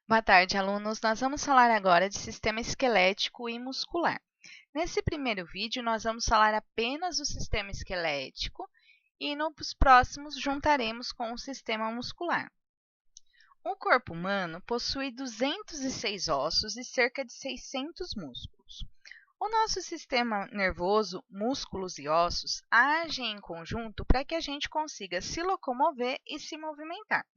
Boa tarde, alunos. Nós vamos falar agora de sistema esquelético e muscular. Nesse primeiro vídeo, nós vamos falar apenas do sistema esquelético e nos próximos juntaremos com o sistema muscular. O corpo humano possui 206 ossos e cerca de 600 músculos. O nosso sistema nervoso, músculos e ossos agem em conjunto para que a gente consiga se locomover e se movimentar.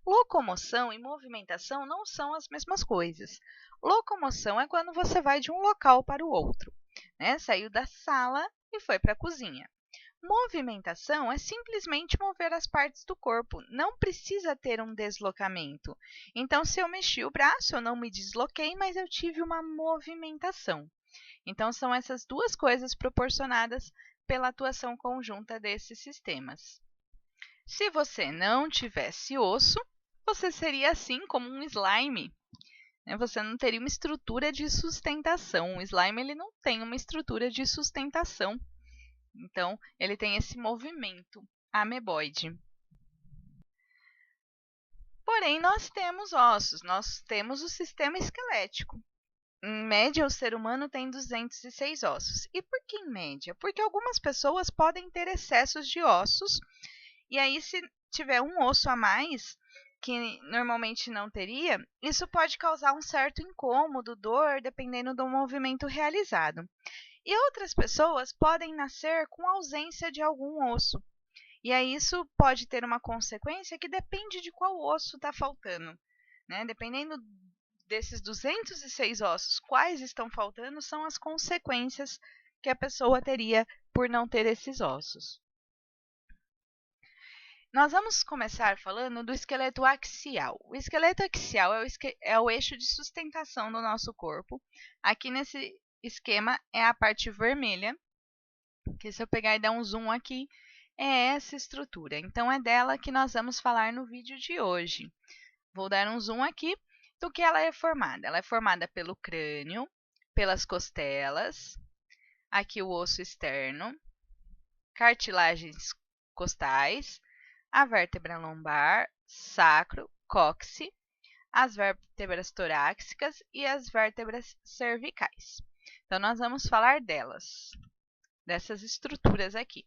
Locomoção e movimentação não são as mesmas coisas. Locomoção é quando você vai de um local para o outro, né? Saiu da sala e foi para a cozinha. Movimentação é simplesmente mover as partes do corpo, não precisa ter um deslocamento. Então, se eu mexi o braço, eu não me desloquei, mas eu tive uma movimentação. Então, são essas duas coisas proporcionadas pela atuação conjunta desses sistemas. Se você não tivesse osso, você seria assim como um slime. Você não teria uma estrutura de sustentação. O slime ele não tem uma estrutura de sustentação. Então, ele tem esse movimento ameboide. Porém, nós temos ossos, nós temos o sistema esquelético. Em média, o ser humano tem 206 ossos. E por que em média? Porque algumas pessoas podem ter excessos de ossos, e aí se tiver um osso a mais, que normalmente não teria, isso pode causar um certo incômodo, dor, dependendo do movimento realizado. E outras pessoas podem nascer com ausência de algum osso. E aí isso pode ter uma consequência que depende de qual osso está faltando, né? Dependendo desses 206 ossos, quais estão faltando, são as consequências que a pessoa teria por não ter esses ossos. Nós vamos começar falando do esqueleto axial. O esqueleto axial é o eixo de sustentação do nosso corpo. Aqui nesse esquema é a parte vermelha, que se eu pegar e dar um zoom aqui, é essa estrutura. Então, é dela que nós vamos falar no vídeo de hoje. Vou dar um zoom aqui do que ela é formada. Ela é formada pelo crânio, pelas costelas, aqui o osso externo, cartilagens costais, a vértebra lombar, sacro, cóccix, as vértebras torácicas e as vértebras cervicais. Então, nós vamos falar delas, dessas estruturas aqui.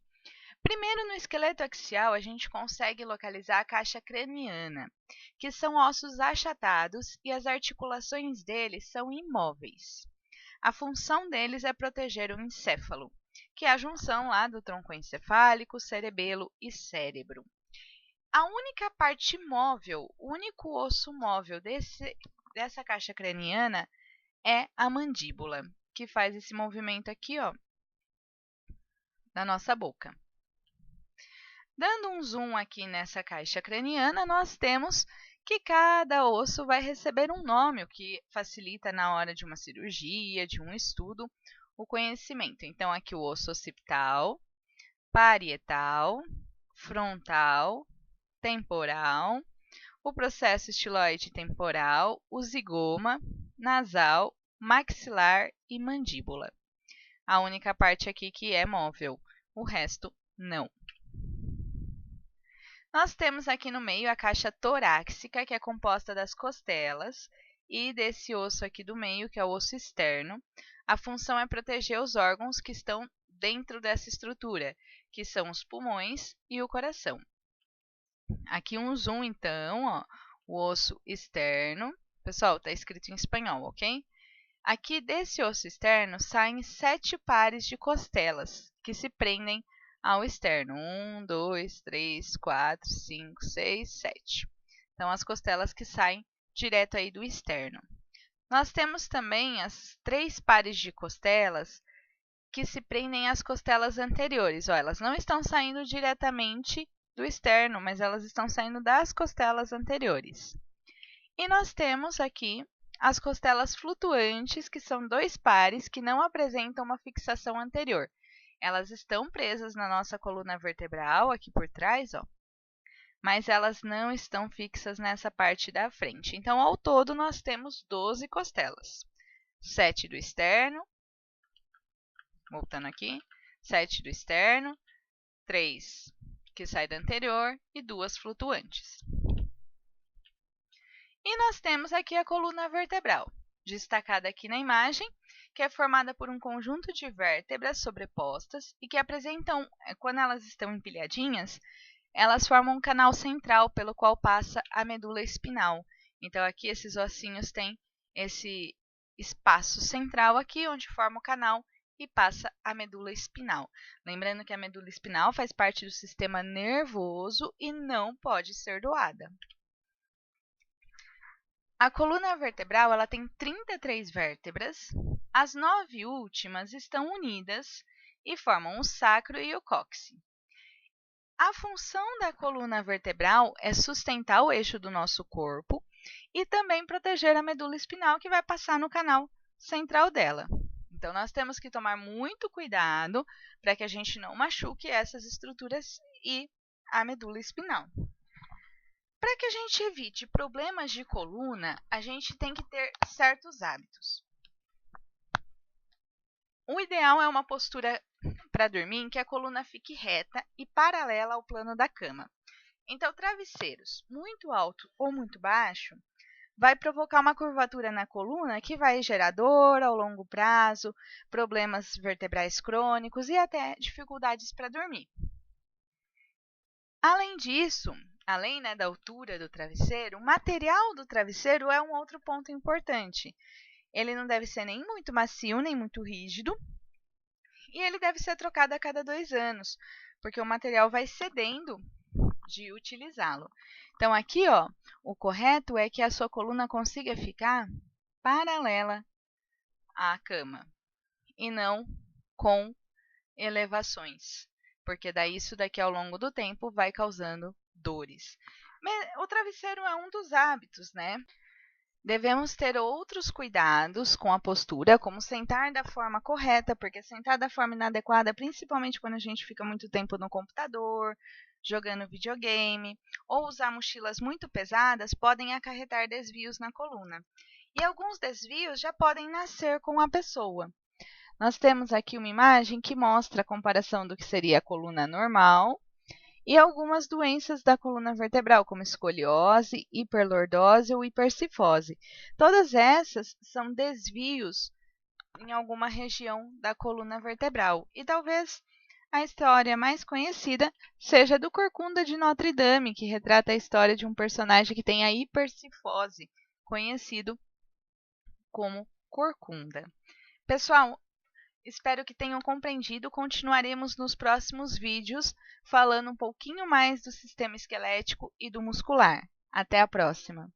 Primeiro, no esqueleto axial, a gente consegue localizar a caixa craniana, que são ossos achatados e as articulações deles são imóveis. A função deles é proteger o encéfalo, que é a junção lá do tronco encefálico, cerebelo e cérebro. A única parte móvel, o único osso móvel dessa caixa craniana é a mandíbula, que faz esse movimento aqui, ó, na nossa boca. Dando um zoom aqui nessa caixa craniana, nós temos que cada osso vai receber um nome, o que facilita na hora de uma cirurgia, de um estudo, o conhecimento. Então, aqui o osso occipital, parietal, frontal, temporal, o processo estiloide temporal, o zigoma, nasal, maxilar e mandíbula. A única parte aqui que é móvel, o resto não. Nós temos aqui no meio a caixa torácica, que é composta das costelas e desse osso aqui do meio, que é o osso externo. A função é proteger os órgãos que estão dentro dessa estrutura, que são os pulmões e o coração. Aqui um zoom, então, ó, o osso externo. Pessoal, está escrito em espanhol, ok? Aqui desse osso externo saem 7 pares de costelas, que se prendem ao externo. 1, 2, 3, 4, 5, 6, 7. Então, as costelas que saem direto aí do externo. Nós temos também as 3 pares de costelas que se prendem às costelas anteriores. Ó, elas não estão saindo diretamente do externo, mas elas estão saindo das costelas anteriores. E nós temos aqui as costelas flutuantes, que são 2 pares que não apresentam uma fixação anterior. Elas estão presas na nossa coluna vertebral, aqui por trás, ó, mas elas não estão fixas nessa parte da frente. Então, ao todo, nós temos 12 costelas. 7 do externo, voltando aqui, 7 do externo, 3 que sai da anterior e 2 flutuantes. E nós temos aqui a coluna vertebral, destacada aqui na imagem, que é formada por um conjunto de vértebras sobrepostas e que apresentam, quando elas estão empilhadinhas, elas formam um canal central pelo qual passa a medula espinal. Então, aqui esses ossinhos têm esse espaço central aqui, onde forma o canal e passa a medula espinal. Lembrando que a medula espinal faz parte do sistema nervoso e não pode ser doada. A coluna vertebral ela tem 33 vértebras. As 9 últimas estão unidas e formam o sacro e o cóccix. A função da coluna vertebral é sustentar o eixo do nosso corpo e também proteger a medula espinal que vai passar no canal central dela. Então, nós temos que tomar muito cuidado para que a gente não machuque essas estruturas e a medula espinal. Para que a gente evite problemas de coluna, a gente tem que ter certos hábitos. O ideal é uma postura para dormir em que a coluna fique reta e paralela ao plano da cama. Então, travesseiros muito alto ou muito baixo vai provocar uma curvatura na coluna que vai gerar dor ao longo prazo, problemas vertebrais crônicos e até dificuldades para dormir. Além disso, além da altura do travesseiro, o material do travesseiro é um outro ponto importante. Ele não deve ser nem muito macio, nem muito rígido, e ele deve ser trocado a cada 2 anos, porque o material vai cedendo de utilizá-lo. Então, aqui, ó, o correto é que a sua coluna consiga ficar paralela à cama e não com elevações, porque daí isso daqui ao longo do tempo vai causando dores. O travesseiro é um dos hábitos, né? Devemos ter outros cuidados com a postura, como sentar da forma correta, porque sentar da forma inadequada, principalmente quando a gente fica muito tempo no computador, jogando videogame, ou usar mochilas muito pesadas, podem acarretar desvios na coluna. E alguns desvios já podem nascer com a pessoa. Nós temos aqui uma imagem que mostra a comparação do que seria a coluna normal e algumas doenças da coluna vertebral, como escoliose, hiperlordose ou hipercifose. Todas essas são desvios em alguma região da coluna vertebral. E talvez a história mais conhecida seja a do Corcunda de Notre Dame, que retrata a história de um personagem que tem a hipercifose, conhecido como Corcunda. Pessoal, espero que tenham compreendido. Continuaremos nos próximos vídeos falando um pouquinho mais do sistema esquelético e do muscular. Até a próxima!